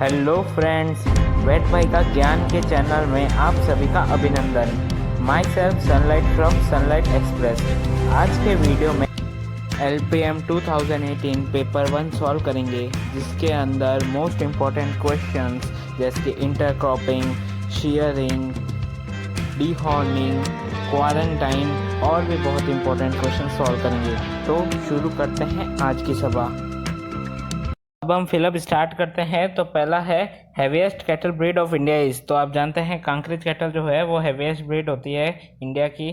Hello friends, wait भाई का ज्ञान के चैनल में आप सभी का अभिनंदन। My self sunlight from sunlight express. आज के वीडियो में LPM 2018 पेपर 1 सॉल्व करेंगे, जिसके अंदर मोस्ट इम्पॉर्टेंट क्वेश्चंस जैसे कि इंटरक्रॉपिंग, शीयरिंग, डीहॉर्निंग, क्वारंटाइन और भी बहुत इम्पोर्टेंट क्वेश्चन सॉल्व करेंगे। तो शुरू करते हैं आज की सभा। अब हम फिलअप स्टार्ट करते हैं। तो पहला है heaviest cattle breed of India is. तो आप जानते हैं कांक्रीज कैटल जो है वो हैवीएस्ट ब्रीड होती है इंडिया की।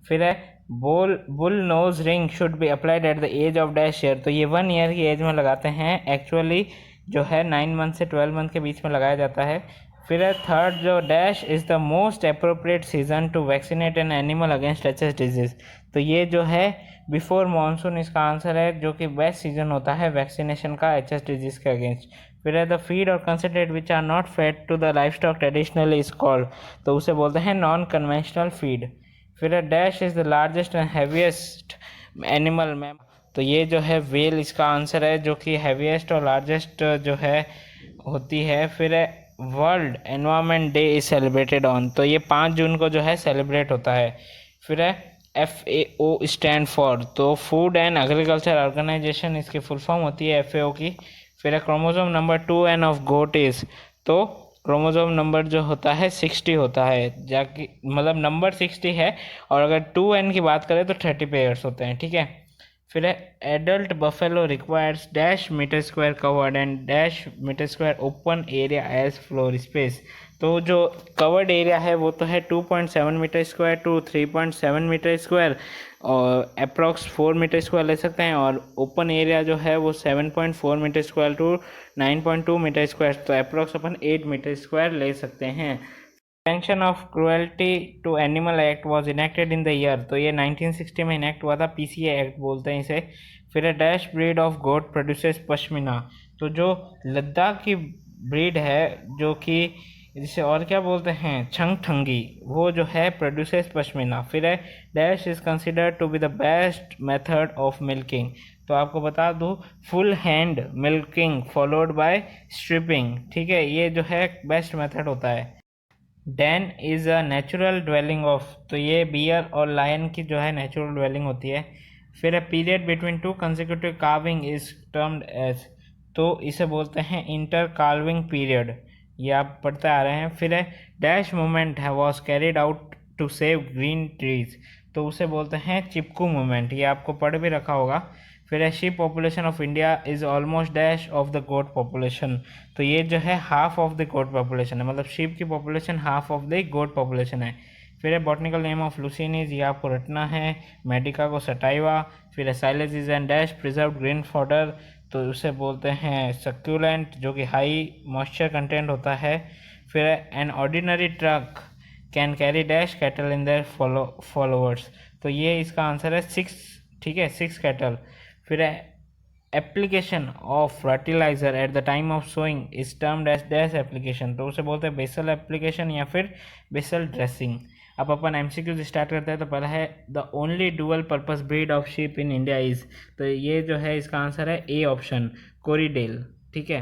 फिर है bull nose ring should be applied at the age of dash year. तो ये 1 ईयर की एज में लगाते हैं। एक्चुअली जो है 9 मंथ से 12 मंथ के बीच में लगाया जाता है। फिर है थर्ड, जो dash is the most appropriate season two vaccinate an animal against HS disease. तो ये जो है बिफोर मानसून इसका आंसर है, जो कि बेस्ट सीजन होता है वैक्सीनेशन का एचएस डिजीज के अगेंस्ट। फिर है the feed or concentrate which are not fed to the life stock traditionally is called. तो उसे बोलते हैं नॉन कन्वेंशनल फीड। फिर है dash is the largest and heaviest animal mammal. तो ये जो है वेल इसका आंसर है, जो कि हैवीएस्ट और लार्जेस्ट जो है होती है। फिर है world environment day is celebrated on. तो ये 5 जून को जो है सेलिब्रेट होता है। फिर है FAO स्टैंड फॉर। तो फूड एंड एग्रीकल्चर ऑर्गेनाइजेशन इसकी फुल फॉर्म होती है FAO की। फिर है chromosome number 2n of goat is. तो क्रोमोसोम नंबर जो होता है 60 होता है, जाकि मतलब नंबर 60 है, और अगर 2n की बात करें तो 30 पेयर्स होते हैं। ठीक है। फिर है adult buffalo requires dash metre square covered and dash metre square open area as floor space. तो जो कवर्ड एरिया है वो तो है 2.7 metre square to 3.7 metre square, और अप्रॉक्स 4 मीटर स्क्वायर ले सकते हैं। और ओपन एरिया जो है वो 7.4 metre square to 9.2 metre square, तो अप्रॉक्स अपन 8 मीटर स्क्वायर ले सकते हैं। Prevention of cruelty to animal act was enacted in the year. तो ये 1960 में इनेक्ट हुआ था, PCA एक्ट बोलते हैं इसे। फिर dash breed of goat produces pashmina. तो जो लद्दाख की ब्रीड है, जो कि जिसे और क्या बोलते हैं छंगठंगी, वो जो है प्रोड्यूसेस पश्मीना। फिर है dash is considered to be the best method of milking. तो आपको बता दूँ, full hand milking followed by stripping. ठीक है, ये जो है बेस्ट मेथड होता है। Den is a natural dwelling of. तो ये बियर और लायन की जो है नेचुरल ड्वेलिंग होती है। फिर period between 2 consecutive calving is termed as. तो इसे बोलते हैं इंटर कार्विंग पीरियड, ये आप पढ़ते आ रहे हैं। फिर है डैश मूवमेंट है was carried out to save green trees. तो उसे बोलते हैं चिपकू मूवमेंट, ये आपको पढ़ भी रखा होगा। फिर है sheep population of India is almost dash of the goat population. तो ये जो है half of the goat population है, मतलब शीप की population half of the goat population है। फिर है बॉटनिकल नेम ऑफ लुसिनीज, ये आपको रटना है। मेडिका को सटाइवा। फिर है silage is and dash preserve green fodder. तो उसे बोलते हैं सक्यूलेंट, जो कि हाई मॉइस्चर कंटेंट होता है। फिर an ordinary truck can carry dash cattle in their followers. तो ये इसका आंसर है 6। ठीक है, 6 कैटल। फिर application of fertiliser at the time of sowing is termed as dash application. तो उसे बोलते हैं बेसल एप्लीकेशन या फिर बेसल ड्रेसिंग। अब अपन MCQ स्टार्ट करते हैं। तो पहला है the only dual purpose breed of sheep in India is. तो ये जो है इसका आंसर है A ऑप्शन, कोरिडेल। ठीक है।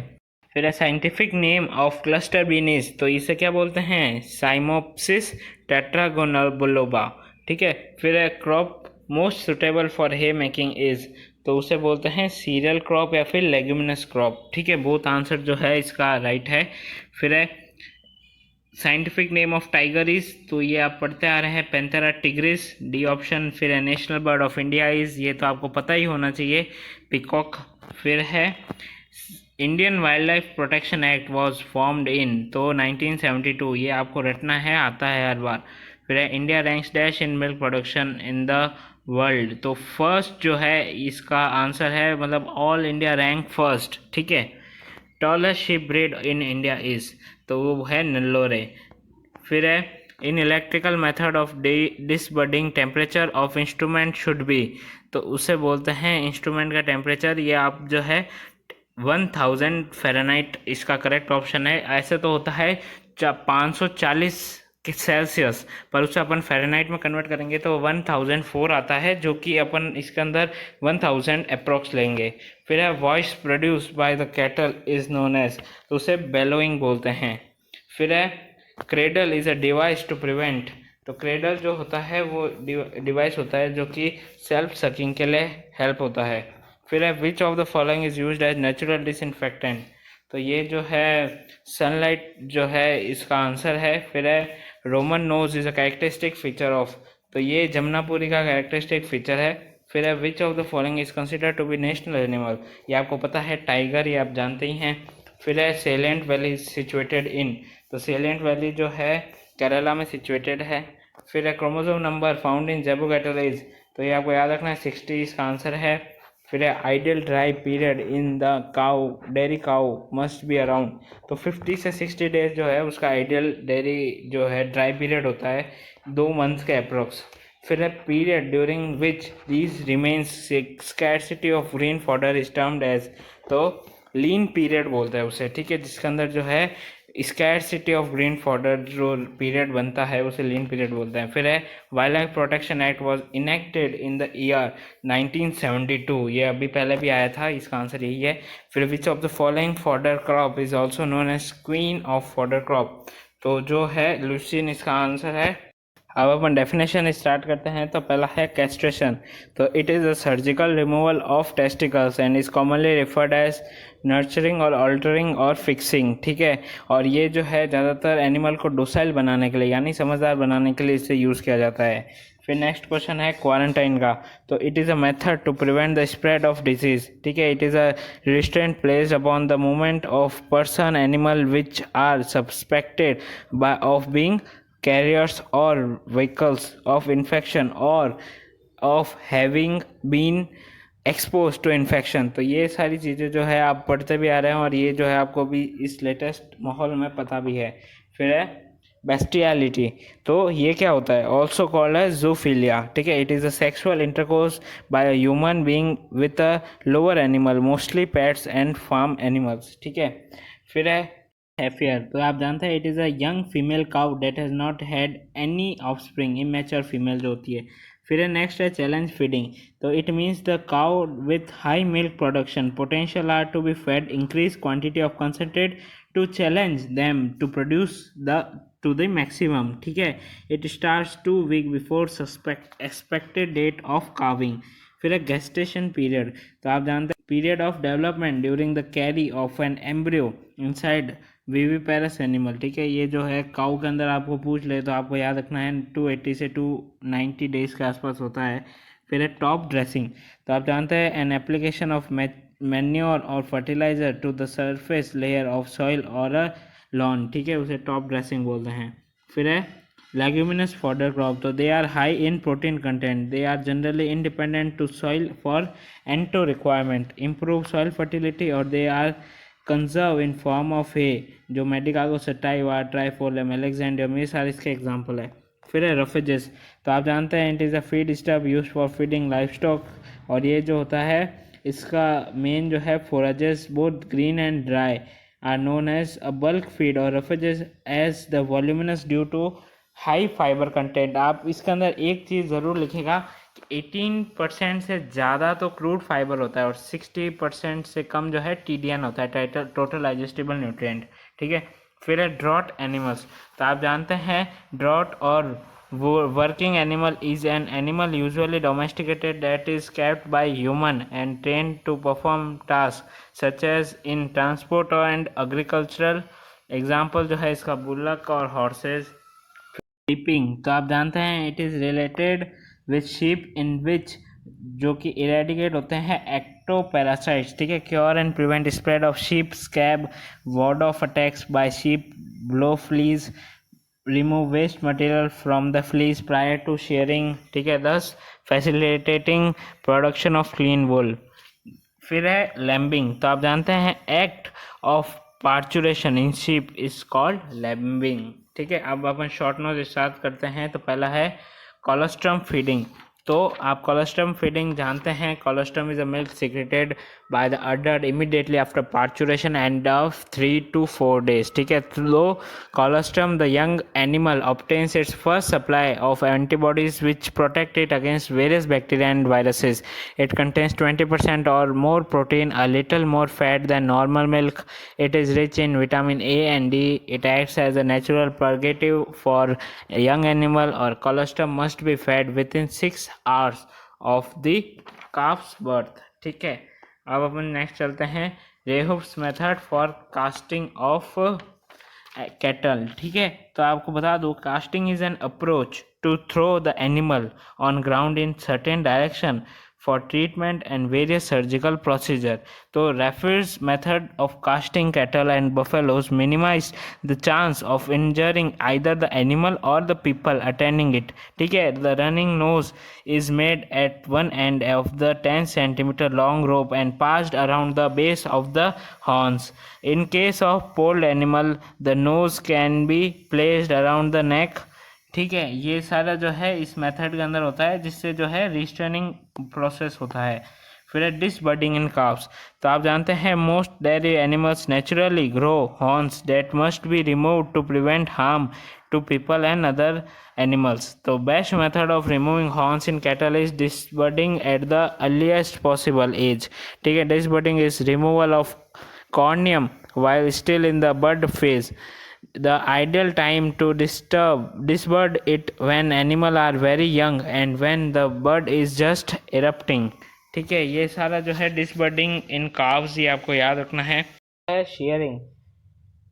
फिर है scientific name of cluster bean is. तो इसे क्या बोलते हैं साइमोप्सिस टेट्रागोनोबोलोबा। ठीक है। फिर है crop most suitable for hay making is. तो उसे बोलते हैं सीरियल क्रॉप या फिर लेग्यूमिनस क्रॉप। ठीक है, बोथ आंसर जो है इसका राइट है। फिर है scientific name of tiger is. तो ये आप पढ़ते आ रहे हैं पेंथेरा टिग्रिस, D ऑप्शन। फिर है national bird of India is, ये तो आपको पता ही होना चाहिए, पिकॉक। फिर है Indian wild life protection act was formed in. तो 1972, ये आपको रटना है, आता है हर बार। फिर है India ranks dash in milk production in the world. तो फर्स्ट जो है इसका आंसर है, मतलब ऑल इंडिया रैंक फर्स्ट। ठीक है। Tallest sheep breed in India is. तो वो है नेल्लोरे। फिर है in electrical method of disbudding temperature of instrument should be. तो उसे बोलते हैं इंस्ट्रूमेंट का टेम्परेचर, ये आप जो है 1000 फ़ारेनहाइट इसका करेक्ट ऑप्शन है। ऐसे तो होता है 540 कि सेल्सियस, पर उसे अपन फ़ारेनहाइट में कन्वर्ट करेंगे तो 1004 आता है, जो कि अपन इसके अंदर 1000 अप्रॉक्स लेंगे। फिर है voice produce by the cattle is known as, तो उसे बेलोइंग बोलते हैं। फिर है cradle is a device to prevent, तो क्रेडल जो होता है वो डिवाइस होता है जो कि सेल्फ सकिंग के लिए हेल्प होता है। फिर है which of the following is used as natural disinfectant, तो ये जो है सनलाइट जो है इसका आंसर है। फिर है Roman nose is a characteristic feature of, तो ये जमुनापुरी का कैरेक्टरिस्टिक फीचर है। फिर है which of the following is consider to be national animal, ये आपको पता है टाइगर, ये आप जानते ही हैं। फिर है सेलेंट वैली सिचुएटेड इन, तो सेलेंट वैली जो है केरला में सिचुएटेड है। फिर है क्रोमोसोम नंबर फाउंड इन जेबोगैटोलेज, तो ये आपको याद रखना है 60 इसका आंसर है। फिर है ideal dry period in the cow dairy cow must be around, तो 50 से 60 डेज जो है उसका आइडियल डेयरी जो है ड्राई पीरियड होता है, 2 मंथ्स के अप्रोक्स। फिर है period during which these remains scarcity of green fodder is termed as, तो लीन पीरियड बोलते हैं उसे, ठीक है, जिसके अंदर जो है स्कैरसिटी ऑफ ग्रीन फॉडर जो पीरियड बनता है उसे लीन पीरियड बोलते हैं। फिर है wild life protection act was enacted in the year 1972, ये अभी पहले भी आया था, इसका आंसर यही है। फिर which of the following fodder crop is also known as queen of fodder crop, तो जो है लुसीन इसका आंसर है। अब अपन डेफिनेशन स्टार्ट करते हैं, तो पहला है कैस्ट्रेशन, तो it is a surgical removal of testicles and is commonly referred as neutering or altering or fixing, ठीक है। और ये जो है ज़्यादातर एनिमल को डोसाइल बनाने के लिए यानी समझदार बनाने के लिए इसे यूज़ किया जाता है। फिर नेक्स्ट क्वेश्चन है क्वारंटाइन का, तो it is a method to prevent the spread of disease, ठीक है। It is a restraint placed upon the movement of person animal which are suspected by of being carriers or vehicles of infection or of having been exposed to infection, तो ये सारी चीज़ें जो है आप पढ़ते भी आ रहे हैं और ये जो है आपको भी इस लेटेस्ट माहौल में पता भी है। फिर है बेस्टियलिटी, तो ये क्या होता है, ऑल्सो कॉल्ड है जूफिलिया, ठीक है। It is a sexual intercourse by a human being with a lower animal, mostly pets and farm animals, ठीक है। फिर है हेफियर, तो आप जानते हैं it is a young female cow that has not had any offspring, immature female जो होती है। फिर है नेक्स्ट है चैलेंज फीडिंग, तो it means the cow with high milk production potential are to be fed increase quantity of concentrate to challenge them to produce the to the maximum, ठीक है। It starts 2 week before expected date of calving. फिर है gestation period, तो आप जानते हैं period of development during the carry of an embryo inside viviparous animal, ठीक है। ये जो है काऊ के अंदर आपको पूछ ले तो आपको याद रखना है 280 से 290 डेज के आसपास होता है। फिर है टॉप ड्रेसिंग, तो आप जानते हैं an application of manure or fertiliser to the surface layer of soil or a lawn, ठीक है, उसे टॉप ड्रेसिंग बोलते हैं। फिर है लेग्यूमिनस फॉडर क्रॉप, तो they are high in protein content, they are generally independent to soil for N two requirement, improve soil fertility और they are conserve in form of hay, जो मेडिकागो सटाइवा ट्राइफोलम एलेक्जेंडियम, ये सारे इसके एग्जाम्पल है। फिर है roughages, तो आप जानते हैं it is a feed stuff use for feeding life stock, और ये जो होता है इसका मेन जो है forages both green and dry are known as a bulk feed और roughages as the voluminous due to high fibre content. आप इसके अंदर एक चीज़ ज़रूर लिखेगा, 18% से ज़्यादा तो क्रूड फाइबर होता है और 60% से कम जो है TDN होता है, टोटल डाइजेस्टिबल न्यूट्रिएंट, ठीक है। फिर है ड्रॉट एनिमल्स, तो आप जानते हैं draught or working animal is an animal usually domesticated that is kept by human and trained to perform task such as in transport and agricultural, example जो है इसका बुलक और हॉर्सेज। शीपिंग, तो आप जानते हैं it is related with sheep in which जो कि इरेडिकेट होते हैं एक्टोपैरासाइट्स, ठीक है। Cure and prevent spread of sheep scab, ward off attacks by sheep, blow flies, remove waste material from the fleece prior to shearing, ठीक है, thus facilitating production of clean wool. फिर है lambing, तो आप जानते हैं act of parturition in sheep is called lambing, ठीक है। अब अपन शॉर्ट नोट स्टार्ट करते हैं, तो पहला है कोलोस्ट्रम फीडिंग, तो आप कोलोस्ट्रम फीडिंग जानते हैं, colostrum is a milk secreted by the adult immediately after parturition and of 3 to 4 days. ठीक है, लो colostrum, the young animal obtains its first supply of antibodies which protect it against various bacteria and viruses. It contains 20% or more protein, a little more fat than normal milk. It is rich in vitamin A and D. It acts as a natural purgative for a young animal, or colostrum must be fed within 6 hours of the calf's birth. ठीक है, अब अपन next चलते हैं Rueff's method for casting of cattle. ठीक है, तो आपको बता दूं, casting is an approach to throw the animal on ground in certain direction for treatment and various surgical procedure. So Raffir's method of casting cattle and buffaloes minimize the chance of injuring either the animal or the people attending it. ठीक है, the running nose is made at one end of the 10 centimeter long rope and passed around the base of the horns. In case of polled animal, the nose can be placed around the neck. ठीक है, ये सारा जो है इस method के अंदर होता है, जिससे जो है रिस्टर्निंग प्रोसेस होता है. फिर है डिसबर्डिंग इन काफ्स. तो आप जानते हैं most dairy animals naturally grow horns that must be removed to prevent harm to people and other animals. तो best method of removing horns in cattle is disbudding at the earliest possible age. ठीक है, disbudding is removal of corium while still in the bud phase. The ideal time to disbud it when animal are very young and when the bud is just erupting. ठीक है, ये सारा जो है डिसबर्डिंग इन calves, ये आपको याद रखना है. शेयरिंग.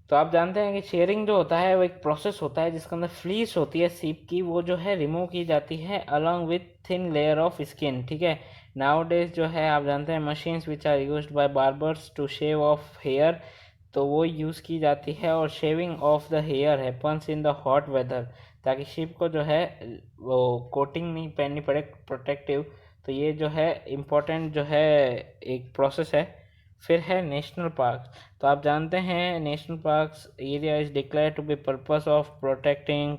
तो आप जानते हैं कि शेयरिंग जो होता है वो एक प्रोसेस होता है जिसके अंदर फ्लीस होती है सीप की, वो जो है रिमूव की जाती है along with thin layer of skin. ठीक है, नाउ डेज जो है आप जानते हैं machines which are used by barbers to shave off hair, तो वो यूज़ की जाती है. और shaving of the hair happens in the hot weather, ताकि शीप को जो है वो कोटिंग नहीं पहननी पड़े प्रोटेक्टिव. तो ये जो है इम्पोर्टेंट जो है एक प्रोसेस है. फिर है नेशनल पार्क. तो आप जानते हैं national parks area is declare to be purpose of protecting,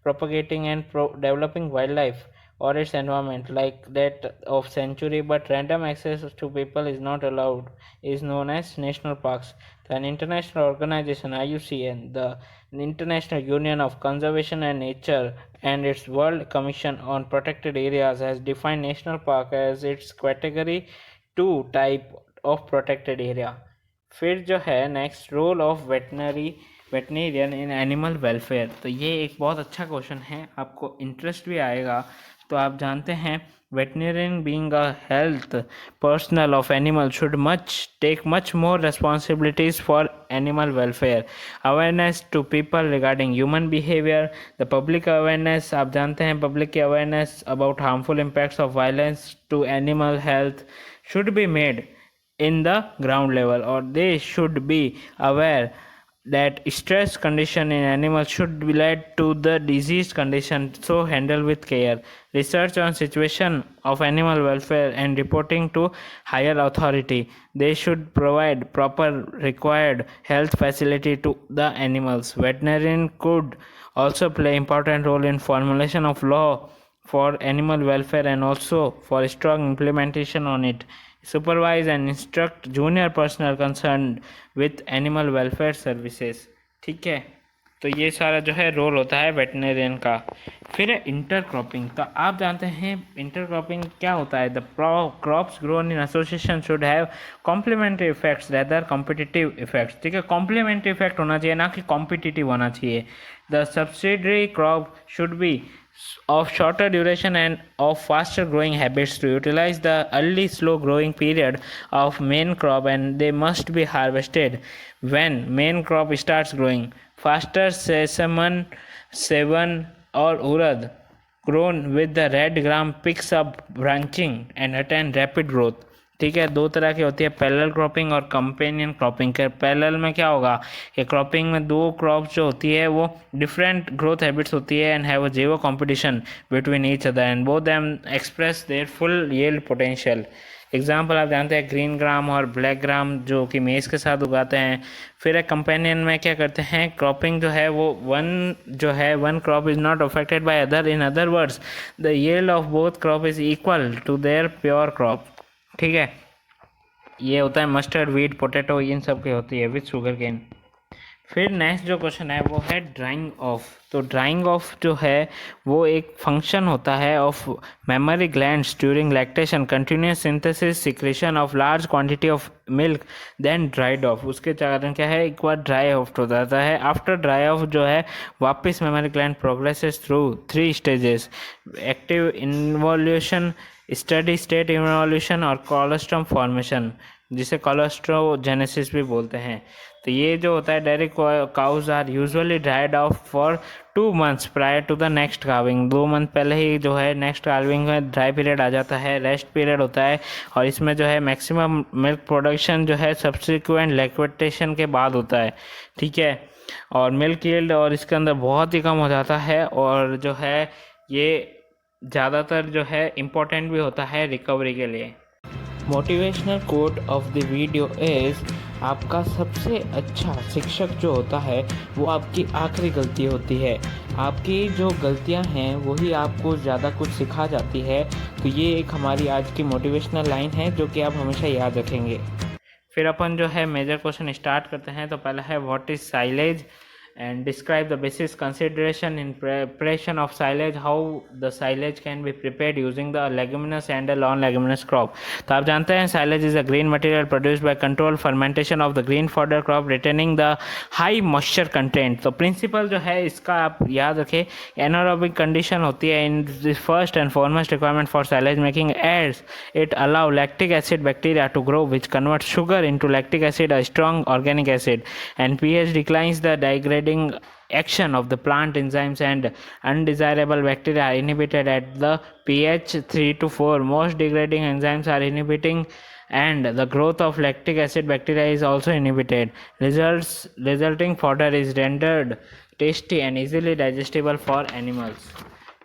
propagating and developing wildlife or its environment like that of sanctuary, but random access to people is not allowed, is known as national parks. An international organization, IUCN, the International Union of Conservation and Nature, and its World Commission on Protected Areas has defined national park as its category 2 type of protected area. फिर जो है next role of veterinarian in animal welfare. तो ये एक बहुत अच्छा question है, आपको इंटरेस्ट भी आएगा. तो आप जानते हैं veterinarian being a health personnel of animal should take much more responsibilities for animal welfare. Awareness to people regarding human behavior. The public awareness, आप जानते हैं public awareness about harmful impacts of violence to animal health should be made in the ground level, or they should be aware that stress condition in animals should be led to the disease condition, so handle with care. Research on situation of animal welfare and reporting to higher authority. They should provide proper required health facility to the animals. Veterinarian could also play important role in formulation of law for animal welfare and also for strong implementation on it. Supervise and instruct junior personnel concerned with animal welfare services. ठीक है, तो ये सारा जो है role होता है veterinarian का. फिर है इंटरक्रॉपिंग. तो आप जानते हैं इंटरक्रॉपिंग क्या होता है. The crops grown in association should have complementary effects rather competitive effects. ठीक है, कॉम्प्लीमेंट्री इफेक्ट होना चाहिए, ना कि कॉम्पिटिटिव होना चाहिए. The subsidiary crop should be of shorter duration and of faster growing habits to utilize the early slow growing period of main crop, and they must be harvested when main crop starts growing faster. Sesame or urad grown with the red gram picks up branching and attain rapid growth. ठीक है, दो तरह की होती है, parallel cropping और companion cropping. Parallel में क्या होगा कि क्रॉपिंग में दो क्रॉप्स जो होती है वो डिफरेंट ग्रोथ हैबिट्स होती है and have a zero competition between each other and both them express their full yield potential. Example आप जानते हैं ग्रीन ग्राम और ब्लैक ग्राम जो कि मेज़ के साथ उगाते हैं. फिर एक कंपेनियन में क्या करते हैं, क्रॉपिंग जो है वो one crop is not affected by other. In other words the yield of both crop is equal to their pure crop. ठीक है, ये होता है मस्टर्ड, वीट, पोटैटो, इन सब की होती है विथ शुगर केन। फिर नेक्स्ट जो क्वेश्चन है वो है ड्राइंग ऑफ। तो ड्राइंग ऑफ जो है वो एक फंक्शन होता है of mammary glands during lactation, continuous synthesis secretion of large quantity of milk then dried off. उसके कारण क्या है, एक बार ड्राई ऑफ हो जाता है। आफ्टर ड्राई ऑफ जो है वापस memory gland progresses through 3 stages, active involution, steady state involution और कोलोस्ट्रम फॉर्मेशन, जिसे कोलोस्ट्रोजेनेसिस भी बोलते हैं। तो ये जो होता है dairy cows are usually dried off for 2 months prior to the next calving. 2 month पहले ही जो है नेक्स्ट काविंग में ड्राई पीरियड आ जाता है, रेस्ट पीरियड होता है, और इसमें जो है मैक्सिमम मिल्क प्रोडक्शन जो है सब्सिक्वेंट लैक्टेशन के बाद होता है, ठीक है। और मिल्क यील्ड और इसके अंदर बहुत ही कम हो जाता है, और जो है ये ज़्यादातर जो है इम्पोर्टेंट भी होता है रिकवरी के लिए। Motivational quote of the video is, आपका सबसे अच्छा शिक्षक जो होता है वो आपकी आखिरी गलती होती है। आपकी जो गलतियां हैं वही आपको ज़्यादा कुछ सिखा जाती है। तो ये एक हमारी आज की मोटिवेशनल लाइन है जो कि आप हमेशा याद रखेंगे। फिर अपन जो है मेजर क्वेश्चन स्टार्ट करते हैं। तो पहला है what is silage and describe the basis consideration in preparation of silage, how the silage can be prepared using the leguminous and a non-leguminous crop। तो आप जानते हैं silage is a green material produced by controlled fermentation of the green fodder crop retaining the high moisture content। तो principal जो है इसका आप याद रखें, anaerobic condition होती है in the first and foremost requirement for silage making, as it allow lactic acid bacteria to grow which converts sugar into lactic acid, a strong organic acid, and pH declines the degrading action of the plant enzymes and undesirable bacteria are inhibited at the pH 3 to 4. Most degrading enzymes are inhibiting and the growth of lactic acid bacteria is also inhibited. Resulting fodder is rendered tasty and easily digestible for animals।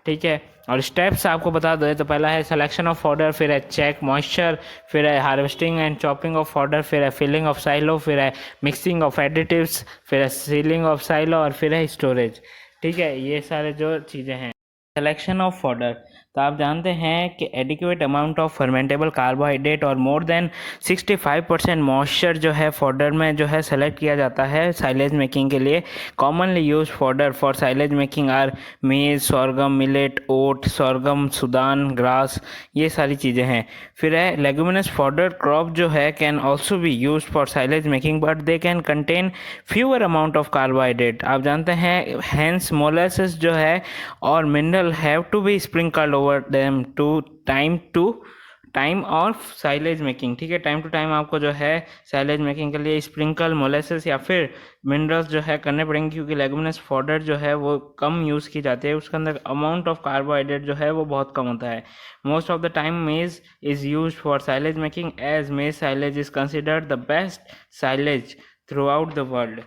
ठीक है, और steps आपको बता दो। तो पहला है selection of fodder, फिर है चेक मॉइस्चर, फिर है harvesting and chopping of fodder, फिर है फिलिंग ऑफ साइलो, फिर है मिक्सिंग ऑफ एडिटिव्स, फिर है सीलिंग ऑफ साइलो, और फिर है स्टोरेज। ठीक है, ये सारे जो चीज़ें हैं। सिलेक्शन ऑफ फॉडर, तो आप जानते हैं कि adequate amount of fermentable carbohydrate और मोर देन 65% मॉइस्चर जो है फॉडर में जो है सेलेक्ट किया जाता है साइलेज मेकिंग के लिए। Commonly use fodder for silage making are maize, sorghum, millet, oat, sorghum, Sudan, grass, ये सारी चीज़ें हैं। फिर है लेगुमिनस फॉडर क्रॉप जो है can also be use for silage making but they can contain fewer amount of carbohydrate. आप जानते हैं हैंस मोलेसेस जो है और mineral have to be sprinkled over them to time of silage making. ठीक है, टाइम टू टाइम आपको जो है साइलेज मेकिंग के लिए स्प्रिंकल, मोलेसेस या फिर मिनरल्स जो है करने पड़ेंगे, क्योंकि लेगुमिनस फॉडर जो है वो कम यूज़ की जाती है, उसके अंदर अमाउंट ऑफ कार्बोहाइड्रेट जो है वो बहुत कम होता है। Most of the time maize is use for silage making as maize silage is considered the best silage throughout the world.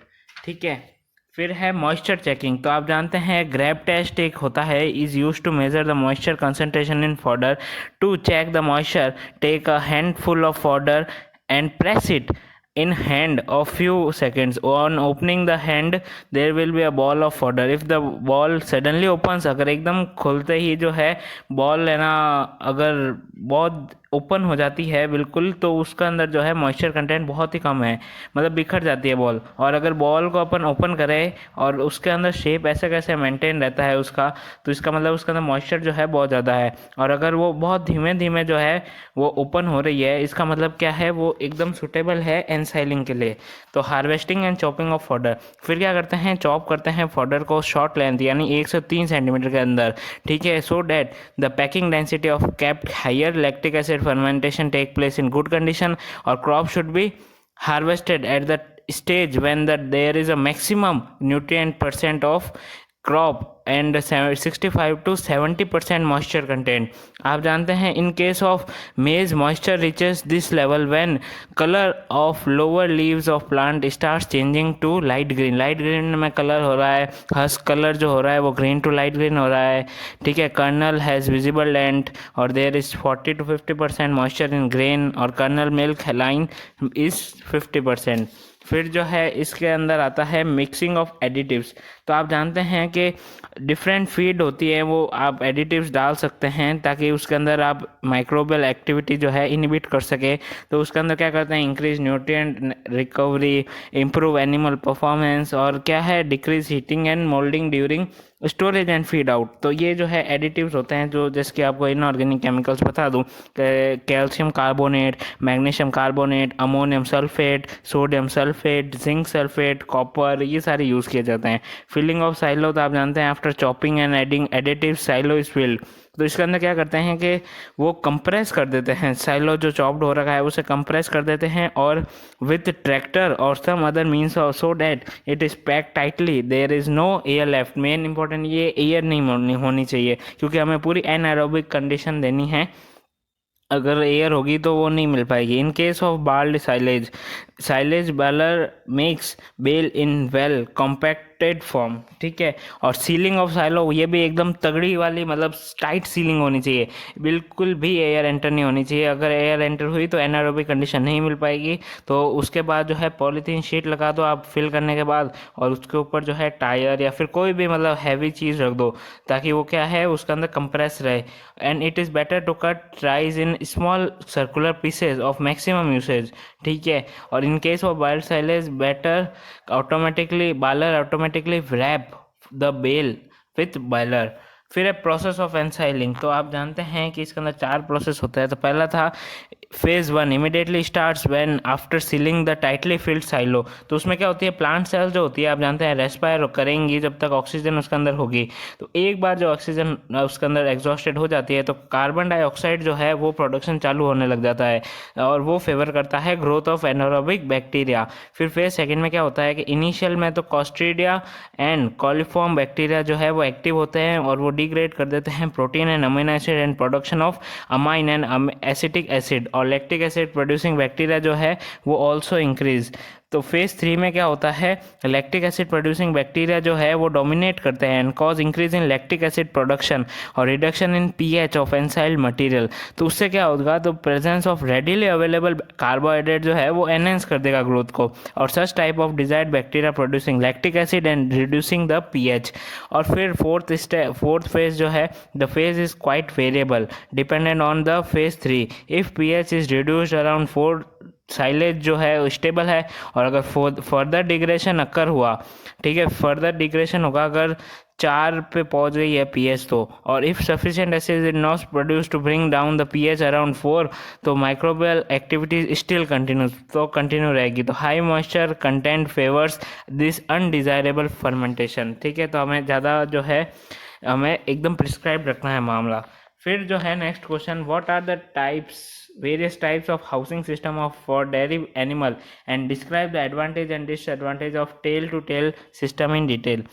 ठीक है, फिर है मॉइस्चर चेकिंग। तो आप जानते हैं ग्रैब टेस्ट एक होता है, is use to measure the moisture concentration in fodder. To check the moisture, take a handful of fodder and press it in hand of few seconds. On opening the hand there will be a ball of fodder. If the ball suddenly opens, अगर एकदम खोलते ही जो है ball है ना, अगर बहुत open हो जाती है बिल्कुल, तो उसका अंदर जो है मॉइस्चर कंटेंट बहुत ही कम है, मतलब बिखर जाती है बॉल। और अगर बॉल को अपन ओपन करें और उसके अंदर शेप ऐसे कैसे मेंटेन रहता है उसका, तो इसका मतलब उसके अंदर मॉइस्चर जो है बहुत ज़्यादा है। और अगर वो बहुत धीमे धीमे जो है वो ओपन हो रही है, इसका मतलब क्या है, वो एकदम सुटेबल है एनसाइलिंग के लिए। तो harvesting and chopping of fodder, फिर क्या करते हैं, चॉप करते हैं फॉडर को शॉर्ट लेंथ यानी 1 से 3 सेंटीमीटर के अंदर। ठीक है, so that the packing density of kept higher lactic acid fermentation take place in good condition, or crop should be harvested at the stage when there is a maximum nutrient percent of crop and 65 to 70% moisture content। आप जानते हैं in case of maize moisture reaches this level when colour of lower leaves of plant start changing to light green. Light green में colour हो रहा है, husk colour जो हो रहा है वो ग्रीन टू लाइट ग्रीन हो रहा है। ठीक है, कर्नल हैज़ विजिबल लेंथ और there is 40 to 50% moisture in grain, और कर्नल मिल्क लाइन इज 50%। फिर जो है इसके अंदर आता है मिक्सिंग ऑफ एडिटिव्स। तो आप जानते हैं कि डिफरेंट फीड होती है, वो आप एडिटिव्स डाल सकते हैं ताकि उसके अंदर आप माइक्रोबियल एक्टिविटी जो है इनहिबिट कर सके। तो उसके अंदर क्या करते हैं, increase nutrient recovery, improve animal performance, और क्या है, decrease heating and moulding during storage and feed out. तो ये जो है एडिटिव्स होते हैं, जो जैसे कि आपको इनऑर्गेनिक केमिकल्स बता दूं, calcium carbonate, magnesium carbonate, ammonium sulphate, sodium sulphate, zinc sulphate, copper, ये सारे यूज़ किए जाते हैं। फिलिंग ऑफ साइलो, तो आप जानते हैं after chopping and adding additive silo is filled. तो इसके अंदर क्या करते हैं कि वो कंप्रेस कर देते हैं, साइलो जो चॉप्ड हो रखा है उसे कंप्रेस कर देते हैं, और with tractor or some other means so that it is pack tightly, there is no air left. Main important ये एयर नहीं होनी चाहिए, क्योंकि हमें पूरी एनारोबिक कंडीशन देनी है, अगर एयर होगी तो वो नहीं मिल पाएगी। In case of baled silage, silage baler makes bale in well compacted form, ठीक है। और सीलिंग ऑफ साइलो, ये भी एकदम तगड़ी वाली, मतलब टाइट सीलिंग होनी चाहिए, बिल्कुल भी एयर एंटर नहीं होनी चाहिए। अगर एयर एंटर हुई तो एनारोबिक कंडीशन नहीं मिल पाएगी। तो उसके बाद जो है पॉलीथीन शीट लगा दो आप फिल करने के बाद, और उसके ऊपर जो है टायर या फिर कोई भी मतलब हैवी चीज़ रख दो, ताकि वो क्या है उसके अंदर कंप्रेस रहे। And it is better to cut rice in small circular pieces of maximum usage, ठीक है। और in case of baled silage, better automatically baler automatically wrap the bale with baler. फिर है प्रोसेस ऑफ एनसाइलिंग। तो आप जानते हैं कि इसके अंदर 4 प्रोसेस होता है। तो पहला था phase 1, immediately starts when after ceiling the tightly field silo. तो उसमें क्या होती है, प्लांट सेल जो होती है आप जानते हैं रेस्पायर करेंगी जब तक ऑक्सीजन उसके अंदर होगी। तो एक बार जो ऑक्सीजन उसके अंदर एग्जॉस्टेड हो जाती है तो कार्बन डाइऑक्साइड जो है वो प्रोडक्शन चालू होने लग जाता है, और वो फेवर करता है ग्रोथ ऑफ एनारोबिक बैक्टीरिया। फिर फेज सेकेंड में क्या होता है कि इनिशियल में तो कॉस्ट्रीडिया एंड कॉलीफॉर्म बैक्टीरिया जो है वो एक्टिव होते हैं, और वो डिग्रेड कर देते हैं protein and amino acid and production of amine and acetic acid, और लैक्टिक एसिड प्रोड्यूसिंग बैक्टीरिया जो है वो ऑल्सो इंक्रीज। तो फेज 3 में क्या होता है, लैक्टिक एसिड प्रोड्यूसिंग बैक्टीरिया जो है वो डोमिनेट करते हैं and cause increase in lactic acid production और reduction in pH of ensiled material. तो उससे क्या होगा, तो presence of readily available carbohydrate जो है वो एनहेंस कर देगा ग्रोथ को, और such type of desired bacteria producing lactic acid and reducing the pH. और फिर फोर्थ फेज जो है, the phase is quite variable dependent on the phase 3। If pH is reduced around 4, silage जो है स्टेबल है, और अगर फर्दर डिग्रेशन अकर हुआ, ठीक है, फर्दर डिग्रेशन होगा अगर 4 पे पहुंच गई है पीएच तो, और if sufficient acid is not produce to bring down the pH around 4, तो माइक्रोबियल एक्टिविटीज स्टिल कंटिन्यू रहेगी। तो high moisture content favours this undesirable fermentation, ठीक है। तो हमें ज़्यादा जो है हमें एकदम प्रिस्क्राइब रखना है मामला। फिर जो है next question, what are the various types of housing system for dairy animal and describe the advantage and disadvantage of tail to tail system in detail।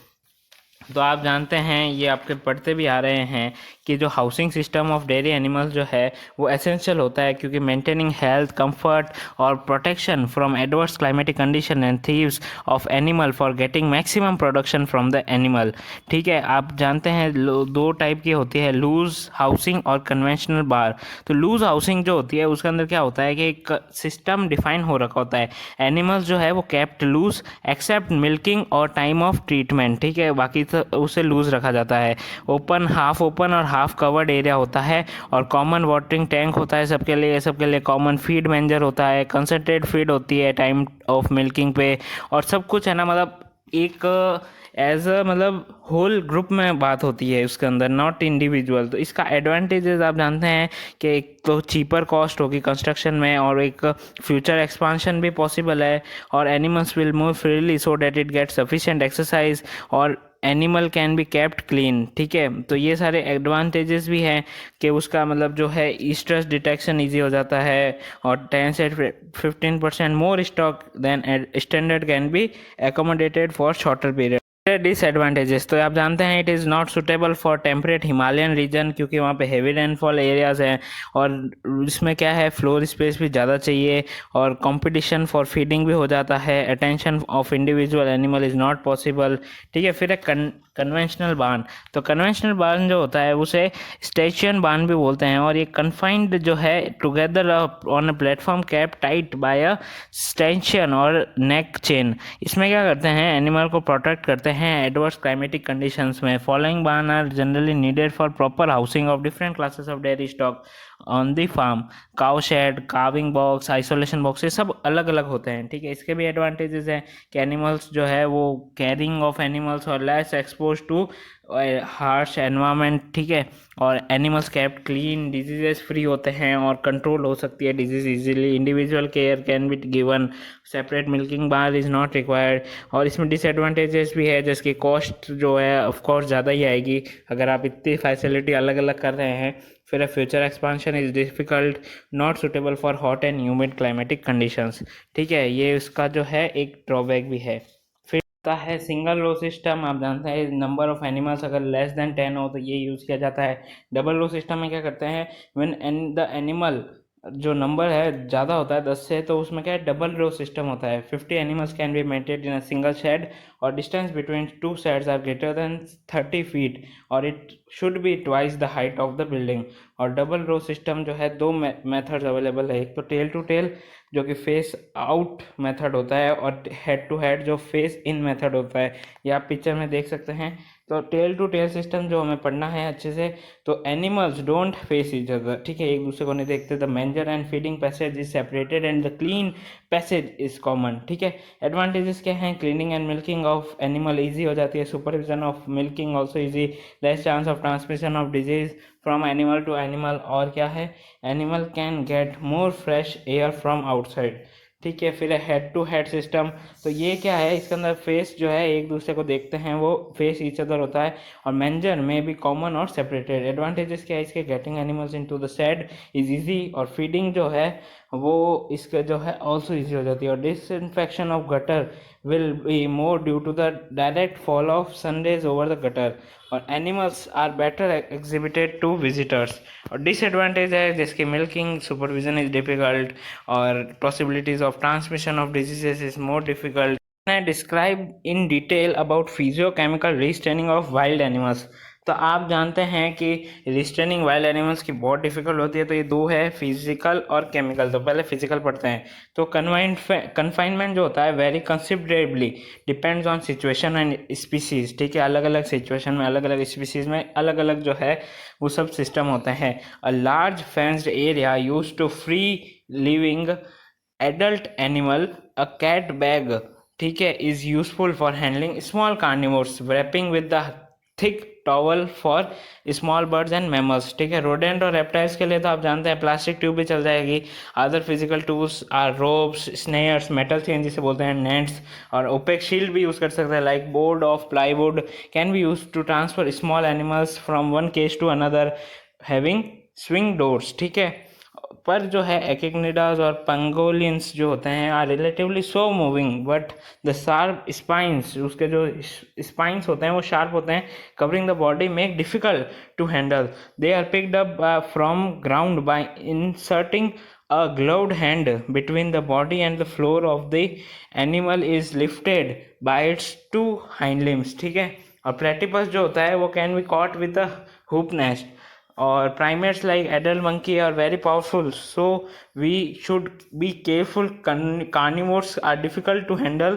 तो आप जानते हैं, ये आपके पढ़ते भी आ रहे हैं कि जो housing system of dairy animals जो है वो एसेंशियल होता है, क्योंकि मेंटेनिंग हेल्थ, कंफर्ट और protection from adverse climatic condition and thieves of animal for getting maximum production from the animal, ठीक है। आप जानते हैं 2 टाइप की होती है, लूज हाउसिंग और कन्वेंशनल बार। तो लूज हाउसिंग जो होती है उसके अंदर क्या होता है कि एक सिस्टम डिफाइन हो रखा होता है, एनिमल्स जो है वो केप्ट लूज एक्सेप्ट मिल्किंग और टाइम ऑफ ट्रीटमेंट, ठीक है, बाकी उसे लूज रखा जाता है। ओपन, हाफ ओपन और हाफ कवर्ड एरिया होता है, और कॉमन वाटरिंग टैंक होता है सबके लिए कॉमन फीड मैनेजर होता है, कंसंट्रेट फीड होती है टाइम ऑफ मिल्किंग पे, और सब कुछ है ना, मतलब एक एज अ मतलब होल ग्रुप में बात होती है उसके अंदर, नॉट इंडिविजुअल। तो इसका एडवांटेजेस आप जानते हैं कि एक तो चीपर कॉस्ट होगी कंस्ट्रक्शन में, और एक फ्यूचर एक्सपांशन भी पॉसिबल है, और animals will move freely so that it get sufficient exercise, और animal can be kept clean, ठीक है। तो ये सारे एडवांटेजेस भी हैं कि उसका मतलब जो है स्ट्रेस डिटेक्शन ईजी हो जाता है, और 10 से 15% more stock than standard can be accommodated for shorter period. Disadvantages तो आप जानते हैं it is not suitable for temperate Himalayan region, क्योंकि वहाँ पे हेवी रेनफॉल एरियाज हैं और इसमें क्या है फ्लोर स्पेस भी ज़्यादा चाहिए और कंपटीशन फॉर फीडिंग भी हो जाता है। Attention of individual animal is not possible. ठीक है, फिर एक कन्वेंशनल बार्न, तो कन्वेंशनल बार्न जो होता है उसे स्टेशन बार्न भी बोलते हैं और ये कन्फाइंड जो है together on a platform kept tight by a stanchion और नेक चेन। इसमें क्या करते हैं एनिमल को प्रोटेक्ट करते हैं एडवर्स क्लाइमेटिक कंडीशंस में। Following barn are generally needed for proper housing of different classes of dairy stock on the farm. Cow shed, calving box, isolation box, ये सब अलग अलग होते हैं। ठीक है, इसके भी एडवांटेजेस हैं कि एनिमल्स जो है वो कैरिंग ऑफ एनिमल्स और less expose too harsh environment. ठीक है, और animals kept clean, diseases free होते हैं और कंट्रोल हो सकती है disease easily. Individual care can be given, separate milking bar is not required. और इसमें डिसएडवांटेजेस भी है जिसकी कॉस्ट जो है ऑफ कोर्स ज़्यादा ही आएगी अगर आप इतनी फैसिलिटी अलग अलग कर रहे हैं। फिर future expansion is difficult, not suitable for hot and humid climatic conditions. ठीक है, ये उसका जो है एक ड्रॉबैक भी है। फिर होता है सिंगल रो सिस्टम। आप जानते हैं नंबर ऑफ एनिमल्स अगर लेस देन 10 हो तो ये यूज़ किया जाता है। डबल रो सिस्टम में क्या करते हैं व्हेन द एनिमल जो नंबर है ज़्यादा होता है 10 से, तो उसमें क्या है डबल रो सिस्टम होता है। 50 animals can be maintained in a single shed और distance between two sheds are greater than 30 feet और it should be twice the height of the building. और डबल रो सिस्टम जो है दो methods available है, एक तो टेल टू टेल जो कि फेस आउट मेथड होता है और हेड टू हेड जो फेस इन मेथड होता है। ये आप पिक्चर में देख सकते हैं। तो टेल टू टेल सिस्टम जो हमें पढ़ना है अच्छे से, तो animals don't face each other. ठीक है, एक दूसरे को नहीं देखते। The manger and feeding passage is separated and the clean passage is common. ठीक है, एडवांटेजेस क्या हैं? Cleaning and milking of animal easy हो जाती है, supervision of milking also easy, less chance of transmission of disease from animal to animal. और क्या है, animal can get more fresh air from outside. ठीक है, फिर हेड टू हेड सिस्टम, तो ये क्या है इसके अंदर फेस जो है एक दूसरे को देखते हैं वो फेस ईच अदर होता है। और मेंजर में भी कॉमन और सेपरेटेड। एडवांटेजेस क्या है इसके? Getting animals into the shed is easy और फीडिंग जो है वो इसके जो है ऑल्सो ईजी हो जाती है। और disinfection of gutter will be more due to the direct fall of sun rays over the gutter और animals are better exhibited to visitors। और डिसएडवांटेज है जैसे मिल्किंग सुपरविजन इज डिफिकल्ट और possibilities of transmission of diseases is more difficult. I describe in detail about physiochemical restraining of wild animals। तो आप जानते हैं कि रिस्ट्रेनिंग वाइल्ड एनिमल्स की बहुत डिफिकल्ट होती है, तो ये दो है फिजिकल और केमिकल। तो पहले फिजिकल पढ़ते हैं। तो कन्फाइनमेंट जो होता है very considerably depends on situation and species. ठीक है, अलग अलग सिचुएशन में अलग अलग स्पीसीज में अलग अलग जो है वो सब सिस्टम होते हैं। A large fenced area use to free living adult animal, a cat bag, ठीक है, is useful for handling small carnivores, wrapping with the thick towel for small birds and mammals. ठीक है, रोडेंट और reptiles के लिए तो आप जानते हैं प्लास्टिक ट्यूब भी चल जाएगी। Other physical tools are ropes, snares, metal chain जिसे बोलते हैं, नेट्स, और ओपेक शील्ड भी यूज़ कर सकते हैं like board of plywood can be use to transfer small animals from one cage to another having swing doors. ठीक है, पर जो है एकिकनिडाज और पंगोलियंस जो होते हैं are relatively so moving but the sharp spines, उसके जो स्पाइंस होते हैं वो शार्प होते हैं, covering the body make difficult to handle. They are picked up from ground by inserting a gloved hand between the body and the floor of the animal is lifted by its two hind limbs। ठीक है, और platypus जो होता है वो can be caught with a hoop nest। और primates like adult monkey are very powerful, so we should be careful। Carnivores are difficult to handle,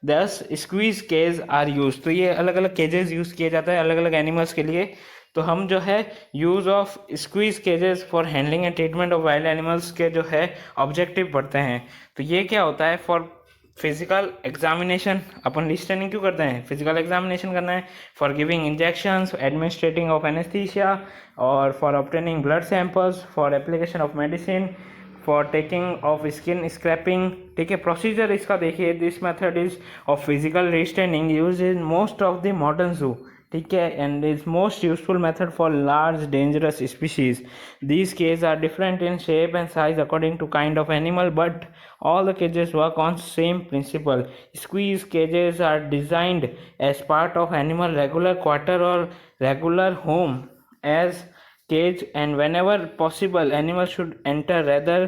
thus squeeze cage are used। तो ये अलग अलग cages यूज़ किए जाता है अलग अलग एनिमल्स के लिए। तो हम जो है use of squeeze cages for handling and treatment of wild animals के जो है ऑब्जेक्टिव पढ़ते हैं। तो ये क्या होता है? फॉर फिजिकल एग्जामिनेशन अपन लिस्टनिंग क्यों करते हैं? फिजिकल एग्जामिनेशन करना है, for giving injections, administrating of anaesthesia, और for obtaining blood samples, for application of medicine, for taking of skin scraping. ठीक है, प्रोसीजर इसका देखिए। This method is of physical restraining use in most of the modern zoo. ठीक है, and is most useful method for large dangerous species. These cages are different in shape and size according to kind of animal, but all the cages work on same principle. Squeeze cages are designed as part of animal regular quarter or regular home as cage, and whenever possible animal should enter rather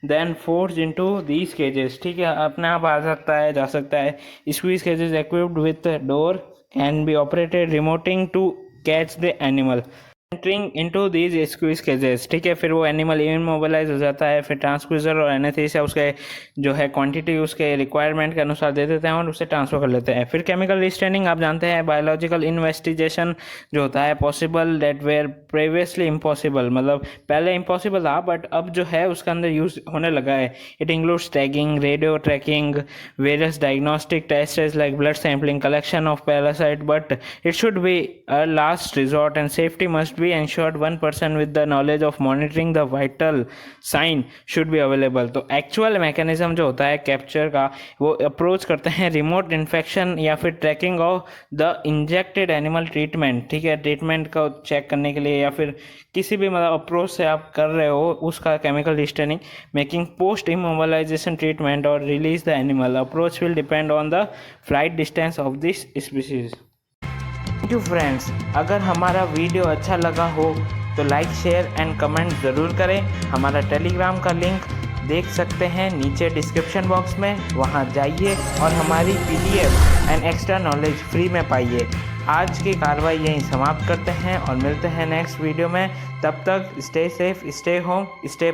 than forced into these cages. ठीक है, अपने आप आ सकता है, जा सकता है. Squeeze cages equipped with a door can be operated remoting to catch the animal. Entering into these squeeze cages. ठीक है, फिर वो एनिमल इमोबिलाइज हो जाता है, फिर ट्रांसक्यूजर और एनेस्थीसिया उसके जो है क्वांटिटी उसके रिक्वायरमेंट के अनुसार दे देते हैं और उसे ट्रांसफर कर लेते हैं. फिर केमिकल रिस्ट्रेनिंग, आप जानते हैं बायोलॉजिकल इन्वेस्टिगेशन जो होता है possible that were previously impossible, मतलब पहले इम्पॉसिबल था बट अब जो है उसके अंदर यूज होने लगा है. It includes tagging, radio tracking, various diagnostic tests like blood sampling, collection of parasite, but it should be a last resort and safety must be ensured. One person with the knowledge of monitoring the vital sign should be available. तो actual mechanism जो होता है capture का, वो approach करते हैं remote infection या फिर tracking of the injected animal treatment. ठीक है, ट्रीटमेंट को चेक करने के लिए या फिर किसी भी मतलब अप्रोच से आप कर रहे हो उसका chemical restraining, making post immobilisation treatment और release the animal. Approach will depend on the flight distance of this species. Thank you friends. अगर हमारा वीडियो अच्छा लगा हो तो लाइक, शेयर एंड कमेंट ज़रूर करें. हमारा टेलीग्राम का लिंक देख सकते हैं नीचे डिस्क्रिप्शन बॉक्स में, वहां जाइए और हमारी PDF and extra knowledge free में पाइए. आज की कार्रवाई यहीं समाप्त करते हैं और मिलते हैं नेक्स्ट वीडियो में. तब तक stay safe, stay home, stay